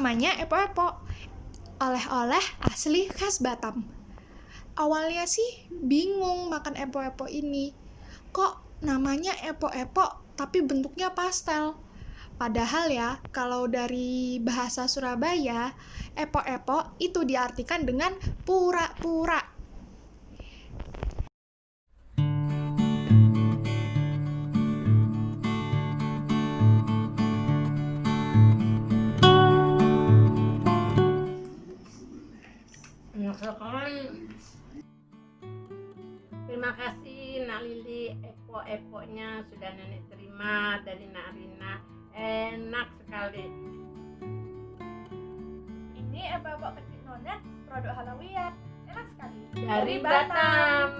Namanya epok-epok, oleh-oleh asli khas Batam. Awalnya sih bingung makan epok-epok ini. Kok namanya epok-epok tapi bentuknya pastel? Padahal ya, kalau dari bahasa Surabaya, epok-epok itu diartikan dengan pura-pura. Enak sekali. Terima kasih Nak Lili, epok-epoknya sudah nenek terima dari Nak Rina. Enak sekali. Ini epok-epok kecik nonet, produk Halawiyat. Enak sekali. Dari Batam.